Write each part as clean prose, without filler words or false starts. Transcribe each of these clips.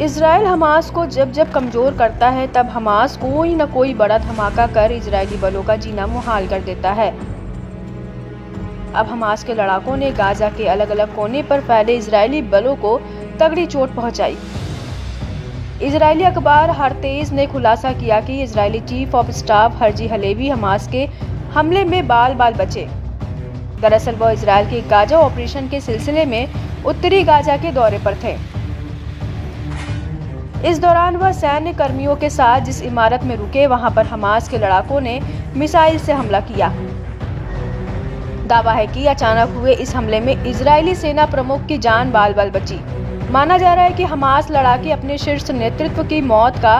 Israel Hamas को जब जब कमज़ोर करता है तब हमास कोई न कोई बड़ा धमाका कर इजरायली बलों का जीना मुहाल कर देता है। अब हमास के लड़ाकों ने गाजा के अलग अलग कोने पर फैले इजरायली बलों को तगड़ी चोट पहुंचाई। इजरायली अखबार हरतेज ने खुलासा किया कि Israeli chief of staff Herzi Halevi Hamas के हमले में बाल बाल बचे। दरअसल वह इजरायल के गाजा ऑपरेशन के सिलसिले में उत्तरी गाजा के दौरे पर थे। इस दौरान वह सैन्य कर्मियों के साथ जिस इमारत में रुके वहां पर हमास के लड़ाकों ने मिसाइल से हमला किया। दावा है कि अचानक हुए इस हमले में इजरायली सेना प्रमुख की जान बाल बाल बची। माना जा रहा है कि हमास लड़ाके अपने शीर्ष नेतृत्व की मौत का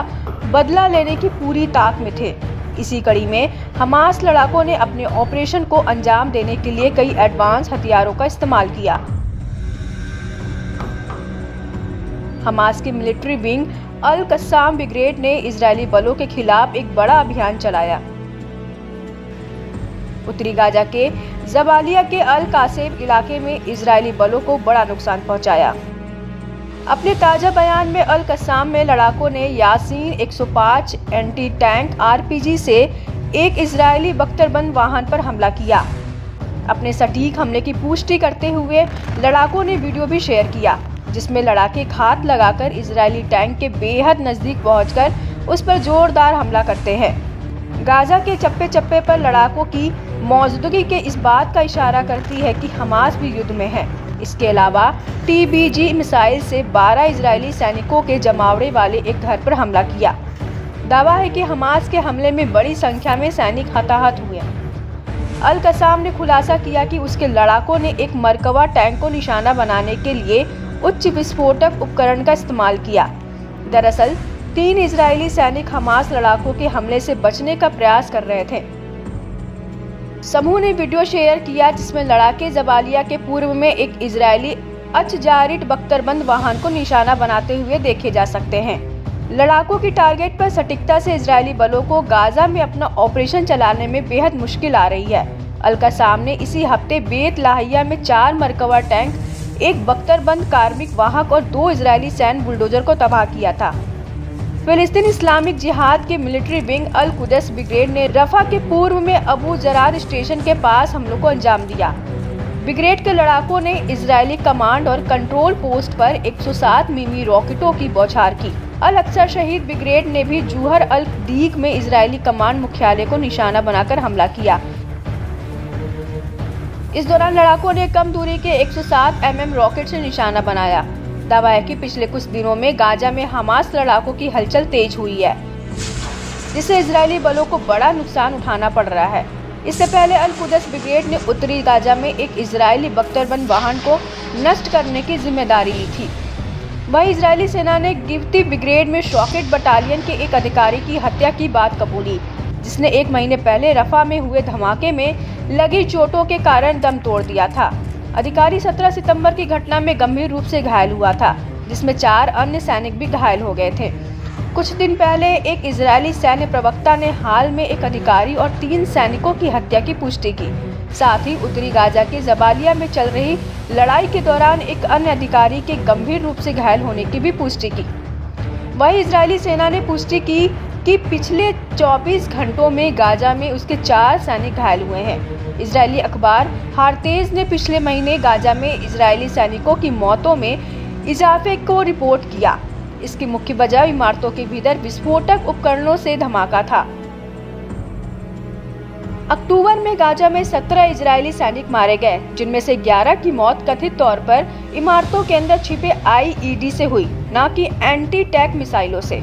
बदला लेने की पूरी ताक में थे। इसी कड़ी में हमास लड़ाकों ने अपने ऑपरेशन को अंजाम देने के लिए कई एडवांस हथियारों का इस्तेमाल किया। हमास की मिलिट्री विंग अल कस्साम ब्रिगेड ने इजरायली बलों के खिलाफ एक बड़ा अभियान चलाया। उत्तरी गाजा के जबालिया के अल कासेम इलाके में इजरायली बलों को बड़ा नुकसान पहुंचाया। अपने ताजा बयान में अल कस्साम में लड़ाकों ने यासीन 105 एंटी टैंक आरपीजी से एक इजरायली बख्तरबंद वाहन पर हमला किया। अपने सटीक हमले की पुष्टि करते हुए लड़ाकों ने वीडियो भी शेयर किया, जिसमें लड़ाके घात लगाकर इजरायली टैंक के बेहद नजदीक पहुंचकर उस पर जोरदार हमला करते हैं। गाजा के चप्पे चप्पे पर लड़ाकों की मौजूदगी के इस बात का इशारा करती है कि हमास भी युद्ध में है। इसके अलावा टीबीजी मिसाइल से 12 इजरायली सैनिकों के जमावड़े वाले एक घर पर हमला किया। दावा है कि हमास के हमले में बड़ी संख्या में सैनिक हताहत हुए। अल कसाम ने खुलासा किया कि उसके लड़ाकों ने एक मरकवा टैंक को निशाना बनाने के लिए उच्च विस्फोटक उपकरण का इस्तेमाल किया। दरअसल 3 इजरायली सैनिक हमास लड़ाकों के हमले से बचने का प्रयास कर रहे थे। समूह ने वीडियो शेयर किया जिसमें लड़ाके जबालिया के पूर्व में एक इजरायली अचजारिट बख्तरबंद वाहन को निशाना बनाते हुए देखे जा सकते हैं। लड़ाकों की टारगेट पर सटीकता से इजरायली बलों को गाजा में अपना ऑपरेशन चलाने में बेहद मुश्किल आ रही है। अल कसाम ने इसी हफ्ते बेत लाहिया में 4 मरकवा टैंक, एक बख्तरबंद कार्मिक वाहक और 2 इजरायली सैन्य बुलडोजर को तबाह किया था। फिलिस्तीन इस्लामिक जिहाद के मिलिट्री विंग अल कुदस ब्रिगेड ने रफा के पूर्व में अबू जरार स्टेशन के पास हमलों को अंजाम दिया। ब्रिगेड के लड़ाकों ने इजरायली कमांड और कंट्रोल पोस्ट पर 107 मिमी रॉकेटों की बौछार की। अल अक्सर शहीद ब्रिगेड ने भी जूहर अल दीक में इजरायली कमांड मुख्यालय को निशाना बनाकर हमला किया। इस दौरान लड़ाकों ने कम दूरी के 107 mm रॉकेट से निशाना बनाया। दावा है कि पिछले कुछ दिनों में गाजा में हमास लड़ाकों की हलचल तेज हुई है, जिससे इजरायली बलों को बड़ा नुकसान उठाना पड़ रहा है। इससे पहले अल कुदस ब्रिगेड ने उत्तरी गाजा में एक इजरायली बख्तरबंद वाहन को नष्ट करने की जिम्मेदारी ली थी। वहीं इजरायली सेना ने गिवती ब्रिगेड में शॉकेट बटालियन के एक अधिकारी की हत्या की बात कबूली, जिसने 1 महीने पहले रफा में हुए धमाके में लगी चोटों के कारण दम तोड़ दिया था। अधिकारी 17 सितंबर की घटना में गंभीर रूप से घायल हुआ था, जिसमें 4 अन्य सैनिक भी घायल हो गए थे। कुछ दिन पहले एक इजरायली सैन्य प्रवक्ता ने हाल में एक अधिकारी और 3 सैनिकों की हत्या की पुष्टि की। साथ ही उत्तरी गाजा के जबालिया में चल रही लड़ाई के दौरान एक अन्य अधिकारी के गंभीर रूप से घायल होने की भी पुष्टि की। वहीं इजरायली सेना ने पुष्टि की कि पिछले 24 घंटों में गाजा में उसके 4 सैनिक घायल हुए हैं। इजरायली अखबार हारतेज ने पिछले महीने गाजा में इजरायली सैनिकों की मौतों में इजाफे को रिपोर्ट किया। इसकी मुख्य वजह इमारतों के भीतर विस्फोटक उपकरणों से धमाका था। अक्टूबर में गाजा में 17 इजरायली सैनिक मारे गए, जिनमें से 11 की मौत कथित तौर पर इमारतों के अंदर छिपे IED से हुई, न कि एंटी टैंक मिसाइलों से।